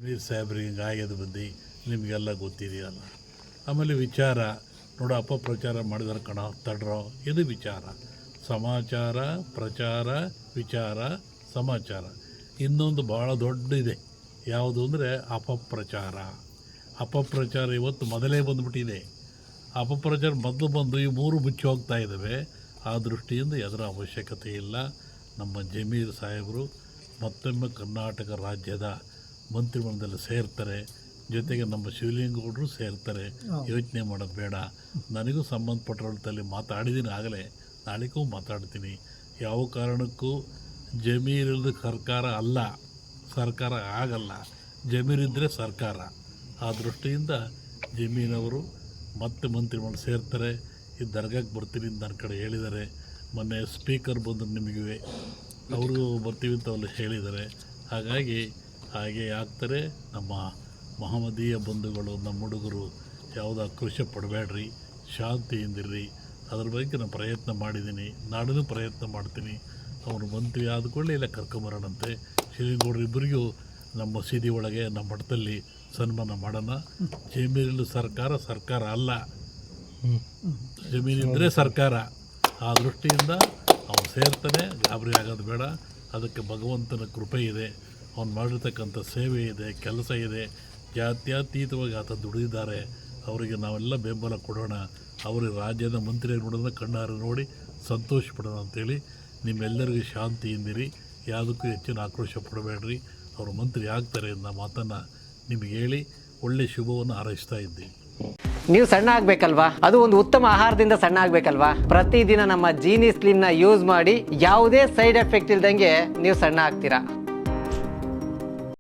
ವೀರ್ ಸಾಹೇಬ್ರಿಗೆ ಹಿಂಗೆ ಆಗ್ಯದ ಬಂದು ನಿಮಗೆಲ್ಲ ಗೊತ್ತಿದೆಯಲ್ಲ. ಆಮೇಲೆ ವಿಚಾರ ನೋಡು, ಅಪಪ್ರಚಾರ ಮಾಡಿದಾರೆ ಕಣ ತಡ್ರೋ, ಇದು ವಿಚಾರ. ಸಮಾಚಾರ, ಪ್ರಚಾರ, ವಿಚಾರ, ಸಮಾಚಾರ. ಇನ್ನೊಂದು ಭಾಳ ದೊಡ್ಡದಿದೆ, ಯಾವುದು ಅಂದರೆ ಅಪಪ್ರಚಾರ. ಅಪಪ್ರಚಾರ ಇವತ್ತು ಮೊದಲೇ ಬಂದುಬಿಟ್ಟಿದೆ. ಅಪಪ್ರಚಾರ ಮೊದಲು ಬಂದು ಈ ಮೂರು ಮುಚ್ಚಿ ಹೋಗ್ತಾ ಇದ್ದಾವೆ. ಆ ದೃಷ್ಟಿಯಿಂದ ಅದರ ಅವಶ್ಯಕತೆ ಇಲ್ಲ. ನಮ್ಮ ಜಮೀರ್ ಸಾಹೇಬರು ಮತ್ತೊಮ್ಮೆ ಕರ್ನಾಟಕ ರಾಜ್ಯದ ಮಂತ್ರಿಮಂಡಲದಲ್ಲಿ ಸೇರ್ತಾರೆ. ಜೊತೆಗೆ ನಮ್ಮ ಶಿವಲಿಂಗೌಡರು ಸೇರ್ತಾರೆ. ಯೋಚನೆ ಮಾಡೋದು ಬೇಡ. ನನಗೂ ಸಂಬಂಧಪಟ್ಟಿರೋದಲ್ಲಿ ಮಾತಾಡಿದ್ದೀನಿ, ಆಗಲೇ ನಾಳೆಗೂ ಮಾತಾಡ್ತೀನಿ. ಯಾವ ಕಾರಣಕ್ಕೂ ಜಮೀರಿಲ್ಲದ ಸರ್ಕಾರ ಅಲ್ಲ, ಸರ್ಕಾರ ಆಗಲ್ಲ. ಜಮೀರಿದ್ದರೆ ಸರ್ಕಾರ. ಆ ದೃಷ್ಟಿಯಿಂದ ಜಮೀನವರು ಮತ್ತೆ ಮಂತ್ರಿಮಂಡಲ ಸೇರ್ತಾರೆ. ಈ ದರ್ಗಾಕ್ಕೆ ಬರ್ತೀನಿ ಅಂತ ನನ್ನ ಕಡೆ ಹೇಳಿದ್ದಾರೆ. ಮೊನ್ನೆ ಸ್ಪೀಕರ್ ಬಂದರು, ನಿಮಗೆ ಅವರು ಬರ್ತೀವಿ ಅಂತ ಅಲ್ಲಿ ಹೇಳಿದ್ದಾರೆ. ಹಾಗಾಗಿ ಹಾಗೆ ಆಗ್ತಾರೆ. ನಮ್ಮ ಮಹಮ್ಮದೀಯ ಬಂಧುಗಳು, ನಮ್ಮ ಹುಡುಗರು ಯಾವುದೋ ಆಕ್ರೋಶ ಪಡಬೇಡ್ರಿ, ಶಾಂತಿಯಿಂದಿರ್ರಿ. ಅದ್ರ ಬಗ್ಗೆ ನಾನು ಪ್ರಯತ್ನ ಮಾಡಿದ್ದೀನಿ, ನಾಡೂ ಪ್ರಯತ್ನ ಮಾಡ್ತೀನಿ. ಅವರು ಮಂತ್ರಿ ಆದ ಕೂಡಲೇ ಇಲ್ಲ ಕರ್ಕೊಂಬರೋಣಂತೆ. ಶಿವಲಿಂಗೌಡರು ಇಬ್ಬರಿಗೂ ನಮ್ಮ ಮಸೀದಿ ಒಳಗೆ ನಮ್ಮ ಮಠದಲ್ಲಿ ಸನ್ಮಾನ ಮಾಡೋಣ. ಜಮೀನಿಲ್ಲ ಸರ್ಕಾರ, ಸರ್ಕಾರ ಅಲ್ಲ. ಜಮೀನಿದ್ದರೆ ಸರ್ಕಾರ. ಆ ದೃಷ್ಟಿಯಿಂದ ಅವನು ಸೇರ್ತಾನೆ, ಗಾಬರಿ ಆಗೋದು ಬೇಡ. ಅದಕ್ಕೆ ಭಗವಂತನ ಕೃಪೆ ಇದೆ, ಅವನು ಮಾಡಿರ್ತಕ್ಕಂಥ ಸೇವೆ ಇದೆ, ಕೆಲಸ ಇದೆ. ಜಾತ್ಯತೀತವಾಗಿ ಆತ ದುಡಿದಿದ್ದಾರೆ. ಅವರಿಗೆ ನಾವೆಲ್ಲ ಬೆಂಬಲ ಕೊಡೋಣ. ಅವರಿಗೆ ರಾಜ್ಯದ ಮಂತ್ರಿ ನೋಡೋದನ್ನ ಕಣ್ಣಾರೆ ನೋಡಿ ಸಂತೋಷ ಪಡೋಣ ಅಂತೇಳಿ ನಿಮ್ಮೆಲ್ಲರಿಗೂ ಶಾಂತಿಯಿಂದಿರಿ. ಯಾವುದಕ್ಕೂ ಹೆಚ್ಚಿನ ಆಕ್ರೋಶ ಪಡಬೇಡ್ರಿ. ಅವರು ಮಂತ್ರಿ ಆಗ್ತಾರೆ ಅನ್ನೋ ಮಾತನ್ನು ನಿಮಗೆ ಹೇಳಿ ಒಳ್ಳೆಯ ಶುಭವನ್ನು ಹಾರೈಸ್ತಾ ಇದ್ದೀವಿ. ನೀವು ಸಣ್ಣ ಆಗಬೇಕಲ್ವಾ? ಅದು ಒಂದು ಉತ್ತಮ ಆಹಾರದಿಂದ ಸಣ್ಣ ಆಗಬೇಕಲ್ವಾ? ಪ್ರತಿದಿನ ನಮ್ಮ ಜೀನಿ ಸ್ಲಿಮ್ನ ಯೂಸ್ ಮಾಡಿ ಯಾವುದೇ ಸೈಡ್ ಎಫೆಕ್ಟ್ ಇಲ್ದಂಗೆ ನೀವು ಸಣ್ಣ ಆಗ್ತೀರಾ.